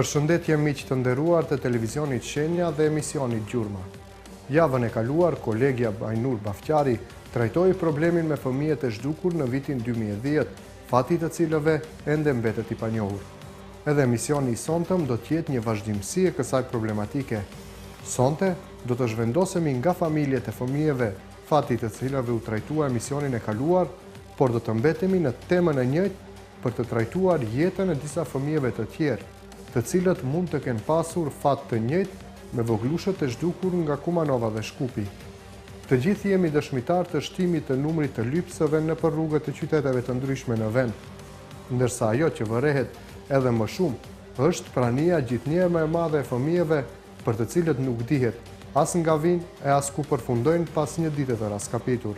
Përshëndetje miq të nderuar të televizionit Shenja dhe emisionit Gjurma. Javën e kaluar, kolegja Bajnur Bafqari trajtoi problemin me fëmijët e zhdukur në vitin 2010, fati të cilëve ende mbetet i panjohur. Edhe emisioni i sontëm do t'jetë një vazhdimsi e kësaj problematike. Sonte do të zhvendosemi nga familjet e fëmijëve, fati të cilëve u trajtua emisionin e kaluar, por do të mbetemi në temën e njëjtë për të trajtuar jetën e disa fëmijëve të tjerë, të cilët mund të kenë pasur fat të njëjtë me voglushët e zhdukur nga Kumanova dhe Shkupi. Të gjithë jemi dëshmitar të shtimit të numrit të lypsëve nëpër rrugët e qyteteve të ndryshme në vend, ndërsa ajo që vërehet edhe më shumë është prania gjithnjëherë më e madhe e fëmijëve për të cilët nuk dihet as nga vinë e as ku përfundojnë pas një dite të raskapitur.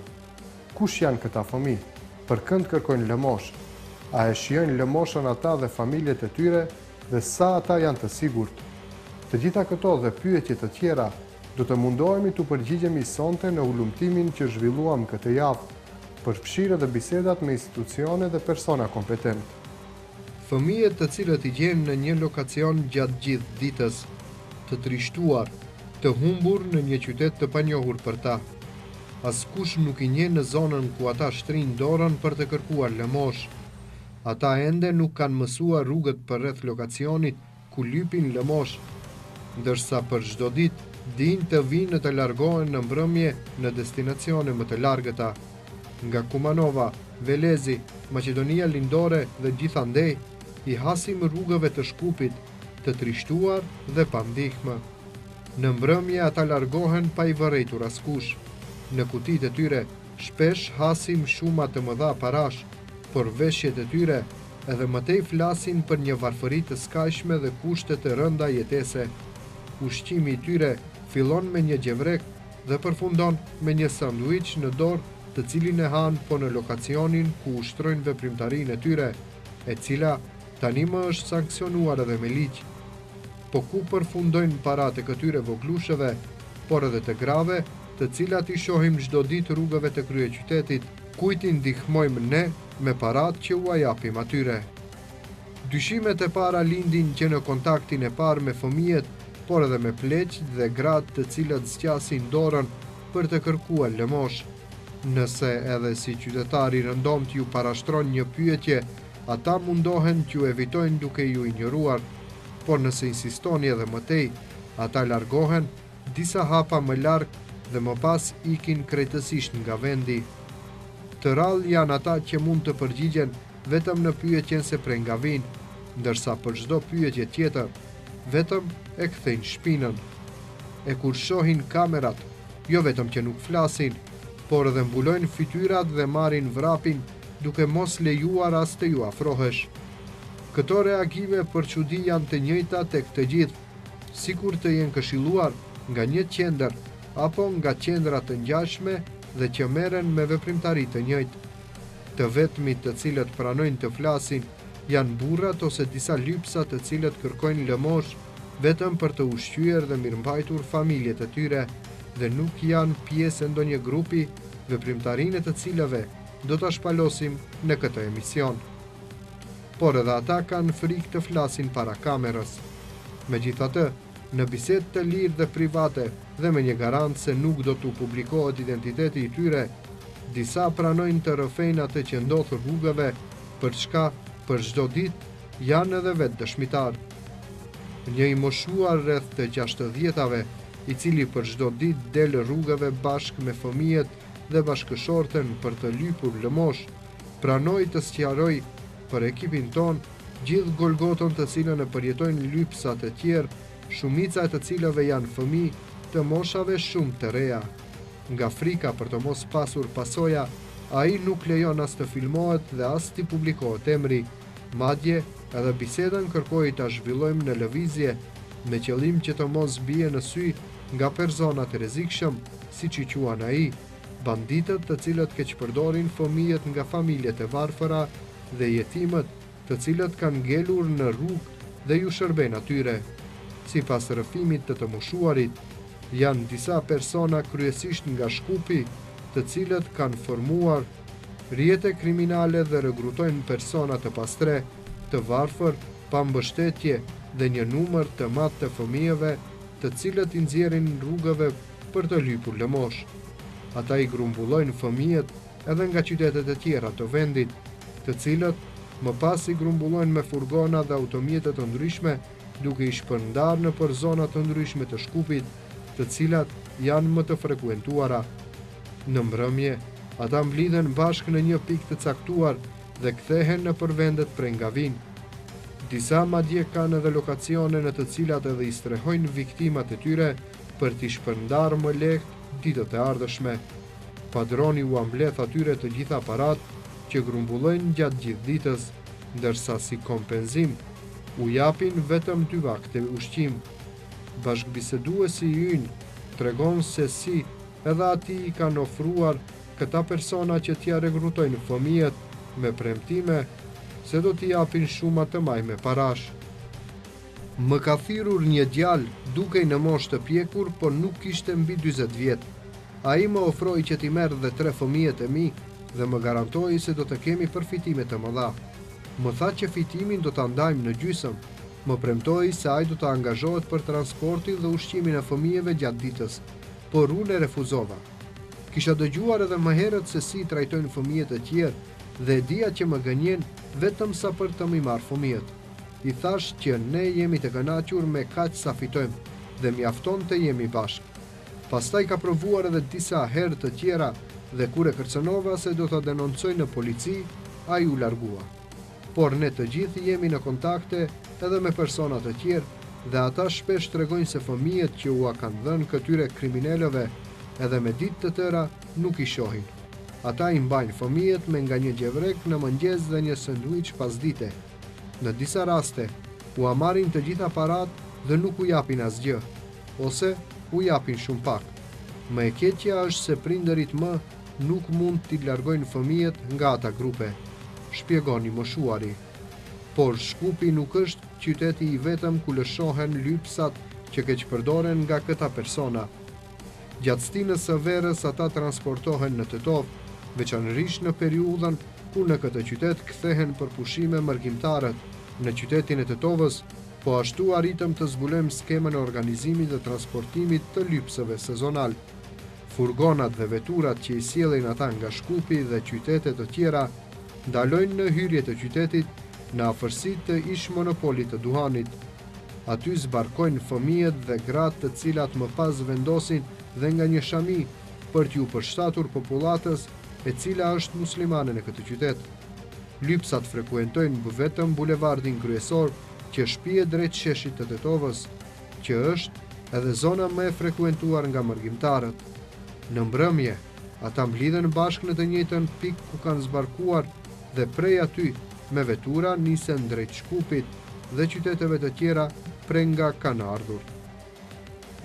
Kush janë këta fëmijë? Për kënd kërkojnë lëmosh? A e shijojnë lëmoshën ata dhe familjet e tyre dhe sa ata janë të sigurt? Të gjitha këto dhe pyetje të tjera do të mundohemi të përgjigjemi sonte në ulumtimin që zhvilluam këtë javë, përfshirë edhe bisedat me institucione dhe persona kompetent. Fëmijët të cilët i gjen në një lokacion gjatë gjithë ditës, të trishtuar, të humbur në një qytet të panjohur për ta. Askush nuk i njeh në zonën ku ata shtrin dorën për të kërkuar lëmosh. Ata ende nuk kanë mësuar rrugët përreth lokacionit ku lypin lëmosh, ndërsa për çdo ditë dinë të vinë të largohen në mbrëmje në destinacione më të largëta. Nga Kumanova, Velezi, Maqedonia Lindore dhe gjithandej, i hasim rrugëve të Shkupit, të trishtuar dhe pa ndihmë. Në mbrëmje ata largohen pa i vërejtur askush. Në kutitë e tyre shpesh hasim shuma të mëdha parash, por veshjet e tyre edhe mëtej flasin për një varfëri të skajshme dhe kushte të rënda jetese. Ushqimi i tyre fillon me një gjevrek dhe përfundon me një sanduiç në dorë, të cilin e hanë po në lokacionin ku ushtrojnë veprimtarinë e tyre, e cila tani më është sankcionuar edhe me ligj. Po ku përfundojnë paratë e këtyre voglushëve, por edhe të grave, të cilat i shohim çdo ditë rrugëve të kryeqytetit, kujt i ndihmojmë ne me paratë që u japim atyre. Dyshimet e para lindin që në kontaktin e parë me fëmijët, por edhe me pleqt dhe gratë të cilat zgjasin dorën për të kërkuar lëmosh. Nëse edhe si qytetari rëndomt ju parashtron një pyetje, ata mundohen t'ju evitojnë duke ju injoruar, por nëse insistoni edhe mëtej, ata largohen disa hapa më larg dhe më pas ikin krejtësisht nga vendi. Të rrallë janë ata që mund të përgjigjen vetëm në pyetjen se prej nga vinë, ndërsa për çdo pyetje tjetër, vetëm e kthejnë shpinën. E kur shohin kamerat, jo vetëm që nuk flasin, por edhe mbulojnë fytyrat dhe marrin vrapin duke mos lejuar as të ju afrohesh. Këto reagime për çudi janë të njëjta tek të gjithë, sikur të jenë këshilluar nga një qendër apo nga qendra të ngjashme dhe që merren me veprimtari të njëjtë. Të vetmit të cilët pranojnë të flasin janë burrat ose disa lypsa të cilët kërkojnë lëmosh vetëm për të ushqyer dhe mirëmbajtur familjet e tyre dhe nuk janë pjesë e ndonjë grupi, veprimtarinë të cilëve do ta shpalosim në këtë emision. Por edhe ata kanë frikë të flasin para kamerës. Megjithatë, në bisedë të lirë dhe private dhe me një garantë se nuk do t'u publikohet identiteti i tyre, disa pranojnë të rrëfejnë atë që ndodh rrugëve, për çka për çdo ditë janë edhe vetë dëshmitar. Një i moshuar rreth të 60-tave, i cili për çdo ditë del rrugëve bashkë me fëmijët dhe bashkëshorten për të lypur lëmosh, pranoi të sqaroj për ekipin ton gjithë golgoton të cilën e përjetojnë lypsat e tjerë, shumica e të cilëve janë fëmijë të moshave shumë të reja. Nga frika për të mos pasur pasoja, ai nuk lejon as të filmohet dhe as t'i publikohet emri. Madje edhe bisedën kërkoi ta zhvillojmë në lëvizje, me qëllim që të mos bie në sy nga personat e rrezikshëm, siç i quan ai, banditët të cilët keqpërdorin fëmijët nga familjet e varfëra dhe jetimët të cilët kanë ngelur në rrugë dhe ju shërben atyre. Sipas rrëfimit të moshuarit, janë disa persona kryesisht nga Shkupi, të cilët kanë formuar rrjete kriminale dhe regrutojnë persona të pastre, të varfër, pa mbështetje dhe një numër të madh të fëmijëve të cilët i nxjerrin rrugëve për të lypur lëmosh. Ata i grumbullojnë fëmijët edhe nga qytetet e tjera të vendit, të cilët më pas i grumbullojnë me furgona dhe automjete të ndryshme, duke i shpërndar në për zona të ndryshme të Shkupit, të cilat janë më të frekuentuara. Në mbrëmje, ata mblidhen bashkë në një pikë të caktuar dhe kthehen në përvendet prej nga vinë. Disa madje kanë edhe lokacione në të cilat edhe i strehojnë viktimat e tyre për t'i shpërndar më lehtë ditët e ardhshme. Padroni u ambledh atyre të gjitha parat që grumbullojnë gjatë gjithë ditës, ndërsa si kompenzim u japin vetëm 2 vakte ushqim. Bashkëbiseduesi i ynë tregon se si edhe ati i kanë ofruar këta persona që t'ja regrutojnë fëmijët me premtime se do t'i japin shuma të majme parash. Më ka thirrur një djalë dukej në moshë të pjekur, por nuk kishte mbi 40 vjet. Ai më ofroi që t'i merr dhe 3 fëmijët e mi dhe më garantoi se do të kemi përfitime të mëdha. Më tha që fitimin do ta ndajmë në gjysmë. Më premtoi se ai do të angazhohet për transportin dhe ushqimin e fëmijëve gjatë ditës, por unë e refuzova. Kisha dëgjuar edhe më herët se si trajtojnë fëmijët e tjerë dhe dija që më gënjen vetëm sa për të më marrë fëmijët. I thash që ne jemi të kënaqur me kaq sa fitojmë dhe mjafton të jemi bashkë. Pastaj ka provuar edhe disa herë të tjera dhe kur e kërcënova se do ta denoncoj në polici, ai u largua. Por ne të gjithë jemi në kontakte edhe me persona të tjerë dhe ata shpesh tregojnë se fëmijët që ua kanë dhënë këtyre kriminalëve edhe me ditë të tëra nuk i shohin. Ata i mbajnë fëmijët me nga një gjevrek në mëngjes dhe një sandwich pas dite. Në disa raste, u marrin të gjitha parat dhe nuk u japin asgjë, ose u japin shumë pak. Më e keqja është se prindërit më nuk mund t'i largojnë fëmijët nga ata grupe, shpjegon i moshuari. Por Shkupi nuk është qyteti i vetëm ku lëshohen lypsat që keqpërdoren nga këta persona. Gjatë stinës së verës ata transportohen në Tetov, veçanërisht në periudhën ku në këtë qytet kthehen për pushime mërgjimtarët. Në qytetin e Tetovës, po ashtu arritëm të zbulojmë skemën e organizimit dhe transportimit të lypsëve sezonal. Furgonat dhe veturat që i sjellin ata nga Shkupi dhe qytete të tjera ndalojnë në hyrje të qytetit në afërsi të ish monopolit të duhanit. Aty zbarkojnë fëmijët dhe gratë të cilat më pas vendosin dhe nga një shami për t'ju përshtatur popullatës e cila është muslimane në këtë qytet. Lypsat frekuentojnë vetëm bulevardin kryesor që shpije drejt sheshit të Tetovës, që është edhe zona më e frekuentuar nga mërgjimtarët. Në mbrëmje, ata mblidhen bashkë në të njëjtën pikë ku kanë zbarkuar dhe prej aty me vetura nisen drejt Shkupit dhe qyteteve të tjera prej nga kanë ardhur.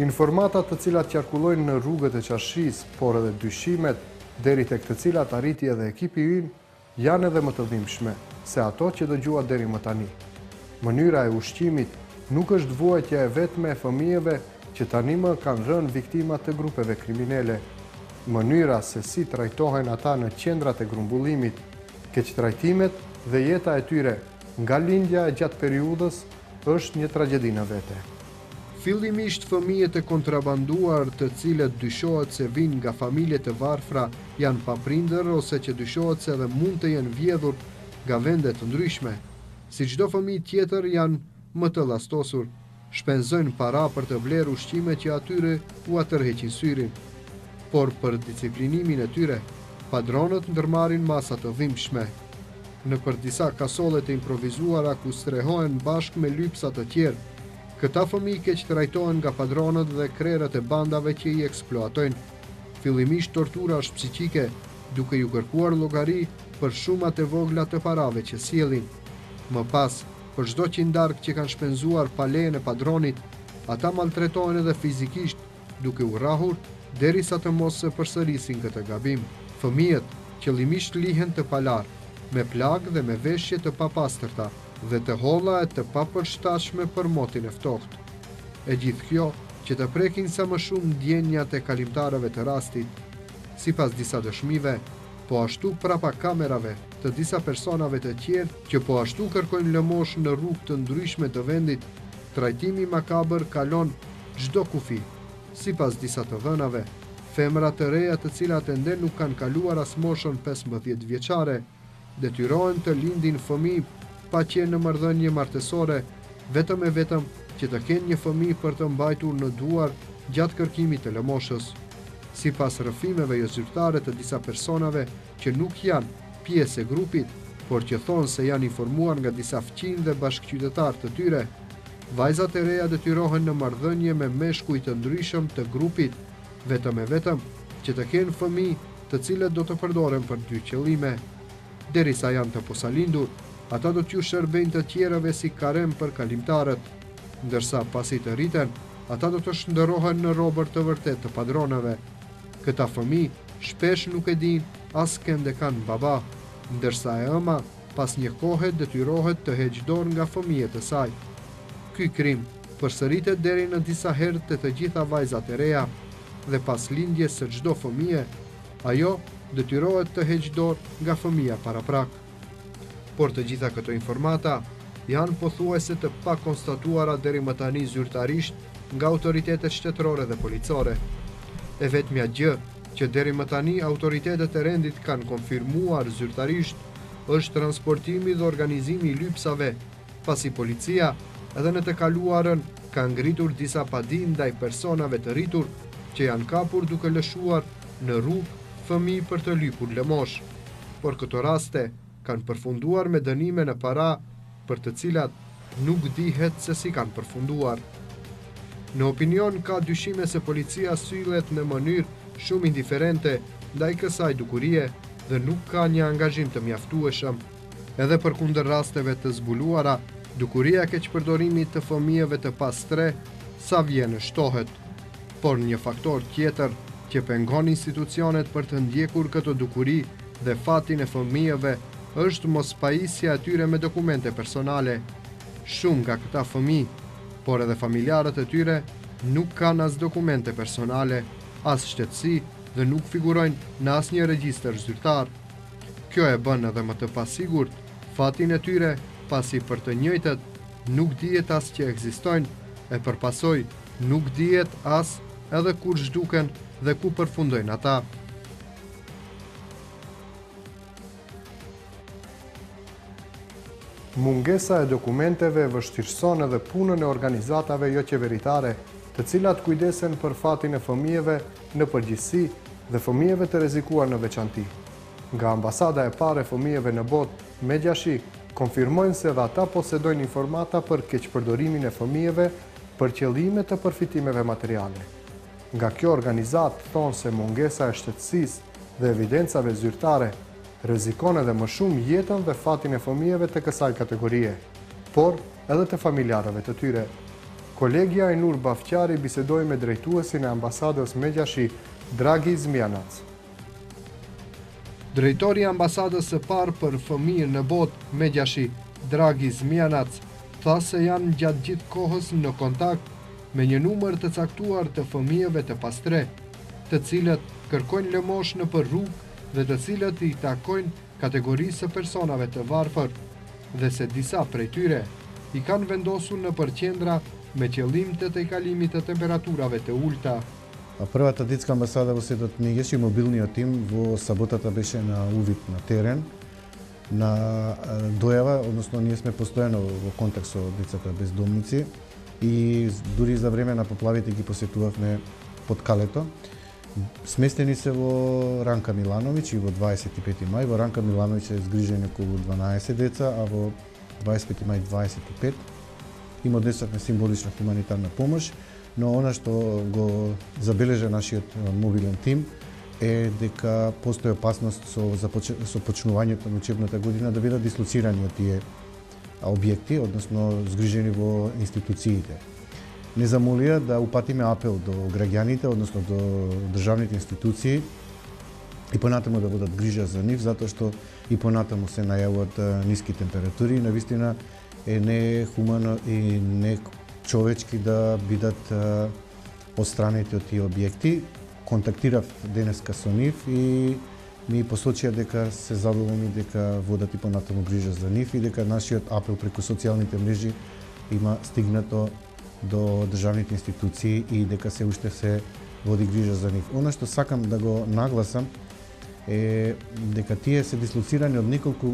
Informatat të cilat qarkullojnë në rrugët e Qashqis, por edhe dyshimet, deri tek të cilat arriti edhe ekipi ynë, janë edhe më të dhimbshme se ato që dëgjua deri më tani. Mënyra e ushqimit nuk është vuajtja e vetme e fëmijëve që tani më kanë rënë viktima të grupeve kriminele. Mënyra se si trajtohen ata në qendrat e grumbullimit, keqtrajtimet dhe jeta e tyre nga lindja e gjatë periudhës është një tragjedi në vete. Fillimisht fëmijët e kontrabanduar të cilët dyshohet se vinë nga familje të varfra janë paprindër ose që dyshohet se edhe mund të jenë vjedhur nga vende të ndryshme. Si çdo fëmijë tjetër janë më të llastosur, shpenzojnë para për të blerë ushqime që atyre u tërheqin syrin. Por për disiplinimin e tyre, padronët ndërmarrin masa të dhimbshme. Në për disa kasolle të improvizuara ku strehohen bashkë me lypsa të tjerë, këta fëmijë keq trajtohen nga padronët dhe krerët e bandave që i eksploatojnë. Fillimisht tortura është psiqike, duke ju kërkuar llogari për shumat e vogla të parave që sjellin. Më pas, për çdo qindark që kanë shpenzuar pa lejen e padronit, ata maltretohen edhe fizikisht, duke u rrahur derisa të mos se përsërisin këtë gabim. Fëmijët qëllimisht lihen të palar, me plagë dhe me veshje të papastërta dhe të holla e të papërshtatshme për motin e ftohtë. E gjithë kjo që të prekin sa më shumë ndjenjat e kalimtarëve të rastit. Sipas disa dëshmive, po ashtu prapa kamerave të disa personave të tjerë që po ashtu kërkojnë lëmosh në rrugë të ndryshme të vendit, trajtimi makabër kalon çdo kufi. Sipas disa të dhënave, femra të reja të cilat ende nuk kanë kaluar as moshën 15 vjeçare, detyrohen të lindin fëmijë pa qenë në marrëdhënie martesore, vetëm e vetëm që të kenë një fëmijë për të mbajtur në duar gjatë kërkimit të lëmoshës. Sipas rrëfimeve jo zyrtare të disa personave që nuk janë pjesë e grupit, por që thonë se janë informuar nga disa fqinj dhe bashkëqytetarë të tyre, vajzat e reja detyrohen në marrëdhënie me meshkuj të ndryshëm të grupit, vetëm e vetëm që të kenë fëmijë të cilët do të përdoren për dy qëllime. Derisa janë të posalindur, ata do t'ju shërbejnë të tjerëve si karem për kalimtarët, ndërsa pasi të rriten, ata do të shndërrohen në robër të vërtet të padronave. Këta fëmijë shpesh nuk e dinë as kënde kanë baba, ndërsa e ëma pas një kohe detyrohet të heqë dorë nga fëmijët e saj. Ky krim përsëritet deri në disa herë të gjitha vajzat e reja dhe pas lindjes së çdo fëmije, ajo detyrohet të heqë dorë nga fëmija paraprak. Por të gjitha këto informata janë pothuajse të pakonstatuara deri më tani zyrtarisht nga autoritetet shtetërore dhe policore. E vetmja gjë që deri më tani autoritetet e rendit kanë konfirmuar zyrtarisht është transportimi dhe organizimi i lypsave, pasi policia edhe në të kaluarën ka ngritur disa padi ndaj personave të rritur që janë kapur duke lëshuar në rrugë fëmijë për të lypur lëmosh. Por këto raste kanë përfunduar me dënime në para për të cilat nuk dihet se si kanë përfunduar. Në opinion ka dyshime se policia sillet në mënyrë shumë indiferente ndaj kësaj dukurie dhe nuk ka një angazhim të mjaftueshëm. Edhe përkundër rasteve të zbuluara, dukuria e keqpërdorimit të fëmijëve të pastre sa vjen shtohet. Por një faktor tjetër që pengon institucionet për të ndjekur këtë dukuri dhe fatin e fëmijëve është mos pajisja e tyre me dokumente personale. Shumë nga këta fëmijë, por edhe familjarët e tyre, nuk kanë as dokumente personale, as shtetësi dhe nuk figurojnë në asnjë regjistër zyrtar. Kjo e bën edhe më të pasigurt fatin e tyre, pasi për të njëjtët nuk dihet as që ekzistojnë e përpasoj nuk dihet as edhe kur zhduken dhe ku përfundojnë ata. Mungesa e dokumenteve vështirëson edhe punën e organizatave jo qeveritare, të cilat kujdesen për fatin e fëmijëve në përgjithësi dhe fëmijëve të rrezikuar në veçanti. Nga ambasada e parë e fëmijëve në botë, Megjashi, konfirmojnë se dhe ata posedojnë informata për keqpërdorimin e fëmijëve për qëllime të përfitimeve materiale. Nga kjo organizat thonë se mungesa e shtetësisë dhe evidencave zyrtare rrezikon edhe më shumë jetën dhe fatin e fëmijëve të kësaj kategorie, por edhe të familjarëve të tyre. Kolegja Ajnur Bafqari bisedoi me drejtuesin e ambasadës Megjashi, Dragi Zmijanac. Drejtori i ambasadës së parë për fëmijën në botë, Megjashi, Dragi Zmijanac, tha se janë gjatë gjithë kohës në kontakt me një numër të caktuar të fëmijëve të pastre, të cilët kërkojnë lëmosh në për rrugë dhe të cilët i takojnë kategorisë së personave të varfër, dhe se disa prej tyre i kanë vendosur në përqendra me qëllim të tejkalimit të temperaturave të ulta. Првата детска амбасада во светот не беше мобилниот тим во саботата беше на увид на терен, на дојава, односно ние сме постојано во контакт со децата бездомници и дури за време на поплавите ги посетувавме под Калето. Сместени се во Ранка Милановиќ и во 25 мај. Во Ранка Милановиќ е згрижени околу 12 деца, а во 25 мај 25. Им однесовме символична хуманитарна помош, но она што го забележа нашиот мобилен тим е дека постои опасност со почнувањето на учебната година да бидат дислоцирани од тие објекти, односно згрижени во институциите. Не замолија да упатиме апел до граѓаните, односно до државните институции и понатаму да водат грижа за нив, затоа што и понатаму се најавуваат ниски температури. Навистина е нехумано и не човечки да бидат отстранети од тие објекти. Контактирав денеска со нив и ми посочија дека се задоволни дека водат и понатаму грижа за нив и дека нашиот апел преку социјалните мрежи има стигнато до државните институции и дека се уште се води грижа за нив. Она што сакам да го нагласам е дека тие се дислоцирани од неколку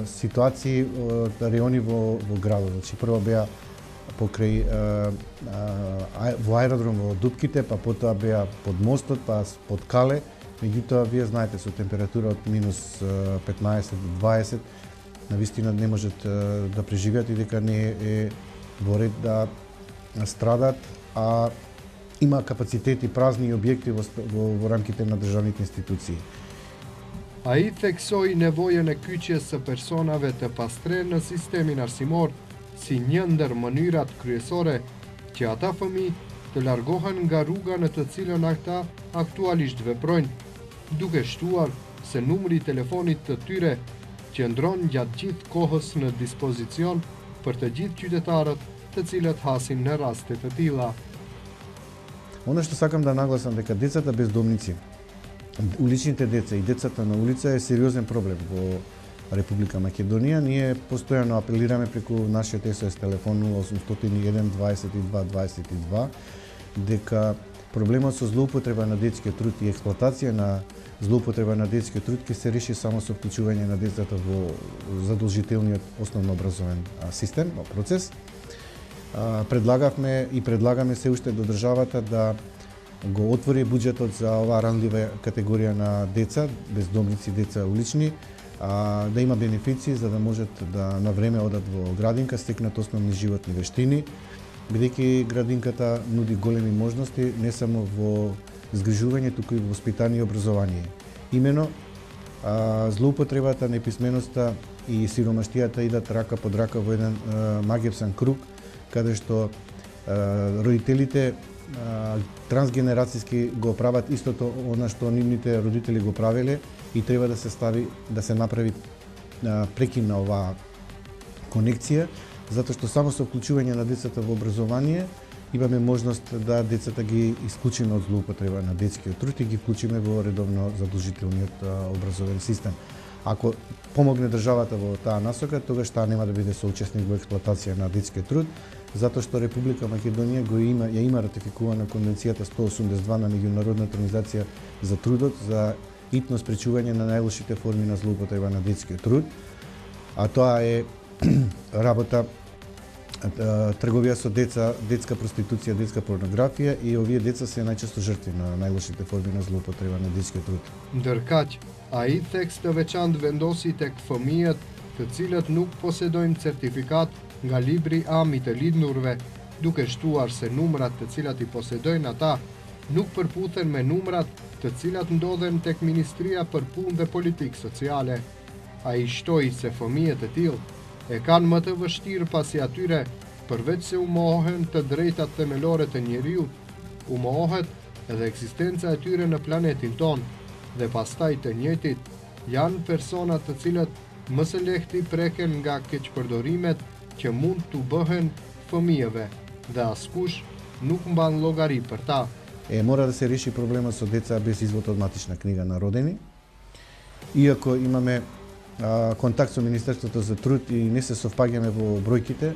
ситуации од райони во градот. Значи прво беа покрај во аеродром во Дупките, па потоа беа под мостот, па под Кале. Меѓутоа, вие знаете, со температура од минус 15 до 20, навистина не можат да преживеат и дека не е во ред да страдат, а има капацитети празни објекти во рамките на државните институции. Ai theksoi nevojën e kyçjes së personave të pastren në sistemin arsimor si një ndër mënyrat kryesore që ata fëmijë të largohen nga rruga në të cilën ata aktualisht veprojnë, duke shtuar se numri i telefonit të tyre qëndron gjatë gjithë kohës në dispozicion për të gjithë qytetarët të cilët hasin në raste të tilla. Оно што сакам да нагласам дека децата бездомници, уличните деца и децата на улица е сериозен проблем во Република Македонија. Ние постојано апелираме преку нашиот СОС телефон 0801 22 22 дека проблемот со злоупотреба на детскиот труд и експлоатација на злоупотреба на детскиот труд ќе се реши само со вклучување на децата во задолжителниот основно образовен систем, процес. Предлагавме и предлагаме се уште до државата да го отвори буџетот за оваа ранлива категорија на деца, бездомници, деца улични, да има бенефиции за да можат да на време одат во градинка, стекнат основни животни вештини, бидејќи градинката нуди големи можности не само во згрижување, туку и во воспитание и образование. Имено, злоупотребата, неписменоста и сиромаштијата идат рака под рака во еден магепсан круг, каде што родителите трансгенерацијски го прават истото она што нивните родители го правеле и треба да се направи прекин на оваа конекција, затоа што само со вклучување на децата во образование имаме можност да децата ги исклучиме од злоупотреба на детскиот труд и ги вклучиме во редовно задолжителниот образовен систем. Ако помогне државата во таа насока, тогаш таа нема да биде соучесник во експлоатација на детскиот труд, затоа што Република Македонија ја има ратификувана Конвенцијата 182 на Меѓународната организација за трудот за итно спречување на најлошите форми на злоупотреба на детскиот труд, а тоа е работа трговија со деца, детска проституција, детска порнографија и овие деца се најчесто жртви на најлошите форми на злоупотреба на детскиот труд. Ndërkaq, ai tekst të veçantë vendosi tek fëmijët të cilët nuk posedojnë certifikat nga libri AMI të lindurve, duke shtuar se numrat të cilat i posedojnë ata nuk përputhen me numrat të cilat ndodhen tek Ministria për Punë dhe Politikë Sociale. Ai shtoi se fëmijët e tillë e kanë më të vështirë pasi atyre, përveç se u mohohen të drejtat themelore të njeriut, u mohohet edhe eksistenca e tyre në planetin ton, dhe pastaj të njëjtit janë persona të cilët më së lehti preken nga keqpërdorimet që mund t'u bëhen fëmijëve dhe askush nuk mban llogari për ta. Мора да се реши проблемот со деца без извод од матична книга на родени. Иако имаме контакт со Министерството за труд и не се совпаѓаме во бројките,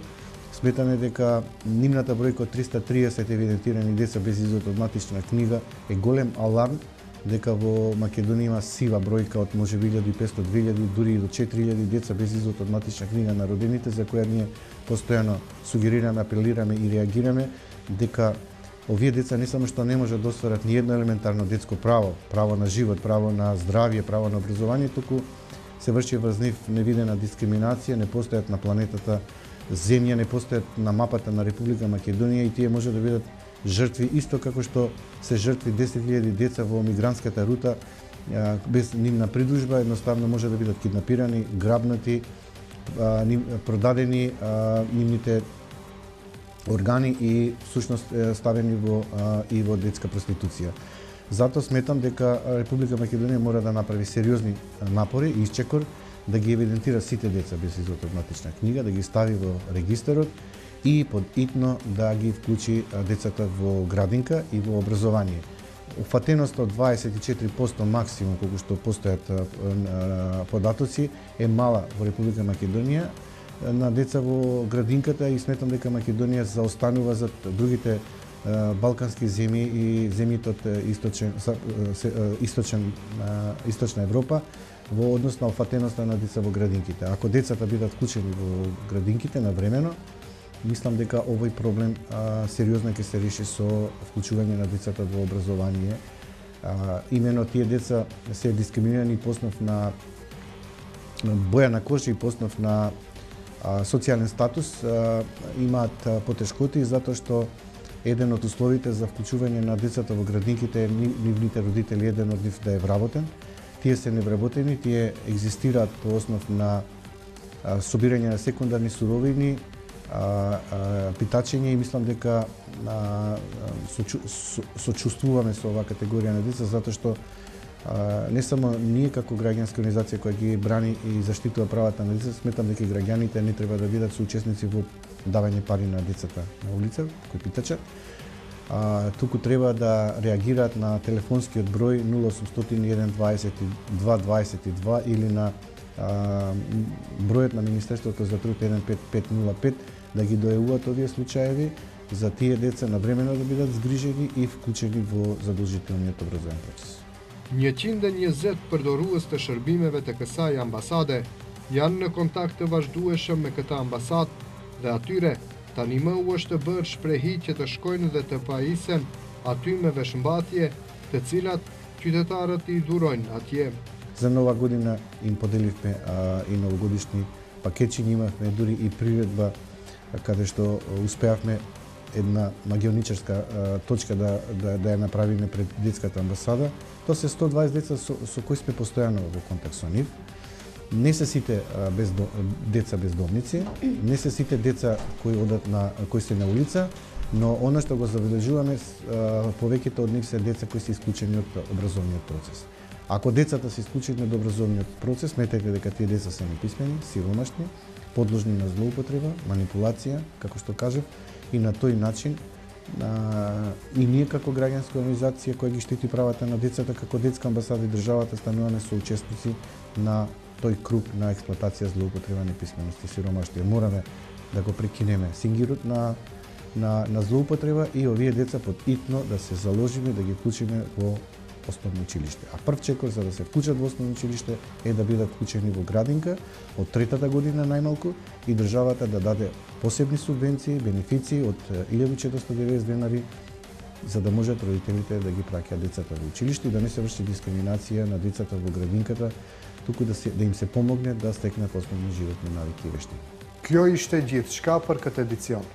сметаме дека нивната бројка од 330 евидентирани деца без извод од матична книга е голем аларм дека во Македонија има сива бројка од можеби 1500, 2000, дури и до 4000 деца без извод од матична книга на родените, за која ние постојано сугерираме, апелираме и реагираме дека овие деца не само што не можат да остварат ни едно елементарно детско право, право на живот, право на здравје, право на образование, туку се врши врз нив невидена дискриминација, не постојат на планетата Земја, не постојат на мапата на Република Македонија и тие може да бидат жртви исто како што се жртви 10.000 деца во мигрантската рута без нивна придружба, едноставно може да бидат киднапирани, грабнати, продадени нивните органи и всушност ставени во детска проституција. Затоа сметам дека Република Македонија мора да направи сериозни напори и исчекор да ги евидентира сите деца без извод од матична книга, да ги стави во регистарот и подитно да ги вклучи децата во градинка и во образование. Уфатеноста од 24% максимум, колку што постојат податоци, е мала во Република Македонија, на деца во градинката и сметам дека Македонија заостанува за другите балкански земји и земјите од источна Европа во однос на опфатеноста на деца во градинките. Ако децата бидат вклучени во градинките навремено, мислам дека овој проблем сериозно ќе се реши со вклучување на децата во образование. Имено тие деца се дискриминирани по основ на боја на кожа и по основ на социјален статус, имаат потешкоти затоа што еден од условите за вклучување на децата во градинките е нивните родители, еден од нив да е вработен. Тие се невработени, тие екзистираат по основ на собирање на секундарни суровини, питачење и мислам дека сочувствуваме со оваа категорија на деца затоа што не само ние како граѓанска организација која ги брани и заштитува правата на децата, сметам дека и граѓаните не треба да бидат соучесници во давање пари на децата на улица кои питачат. Туку треба да реагираат на телефонскиот број 0800 122 22 или на бројот на Министерството за труд 15505 да ги дојавуваат овие случаеви за тие деца навремено да бидат згрижени и вклучени во задолжителниот образовен процес. 120 përdorues të shërbimeve të kësaj ambasade janë në kontakt të vazhdueshëm me këtë ambasadë dhe atyre tani më u është bërë shprehi që të shkojnë dhe të pajisen aty me veshmbathje, të cilat qytetarët i durojnë atje. За нова година им поделивме и новогодишни пакетчи, имавме дури и приредба каде што успеавме една магионичарска точка да ја направиме пред детската амбасада. Тоа се 120 деца со кои сме постојано во контакт со нив. Не се сите деца бездомници, не се сите деца кои се на улица, но она што го забележуваме, повеќето од нив се деца кои се исклучени од образовниот процес. Ако децата се исклучени од образовниот процес, сметајте дека тие деца се неписмени, сиромашни, подложни на злоупотреба, манипулација, како што кажав, и на тој начин и ние како граѓанска организација која ги штити правата на децата, како детска амбасада и државата стануваме соучесници на тој круг на експлоатација, злоупотреба, неписменост и сиромаштија. Мораме да го прекинеме сингирот на злоупотреба и овие деца подитно да се заложиме да ги вклучиме во основно училиште. А прв чекор за да се вклучат во основно училиште е да бидат вклучени во градинка од третата година најмалку и државата да даде посебни субвенции, бенефиции од 1490 денари за да можат родителите да ги праќаат децата во училиште и да не се врши дискриминација на децата во градинката, туку да им се помогне да стекнат основни животни навики и вештини. Kjo ishte gjithçka për këtë edicion.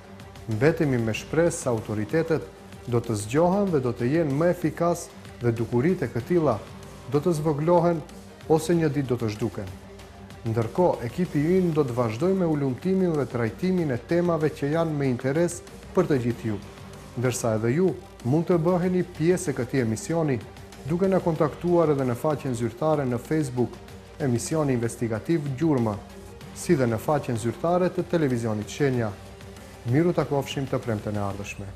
Mbetemi me shpresë se autoritetet do të zgjohen dhe do të jenë më efikas dhe dukuritë e këtilla do të zvoglohen ose një ditë do të zhduken. Ndërkohë, ekipi ynë do të vazhdojë me ulumtimin dhe trajtimin e temave që janë me interes për të gjithë ju, ndërsa edhe ju mund të bëheni pjesë e këtij emisioni duke na kontaktuar edhe në faqen zyrtare në Facebook Emisioni Investigativ Gjurma, si dhe në faqen zyrtare të televizionit Shenja. Miru takofshim të premten e ardhshme.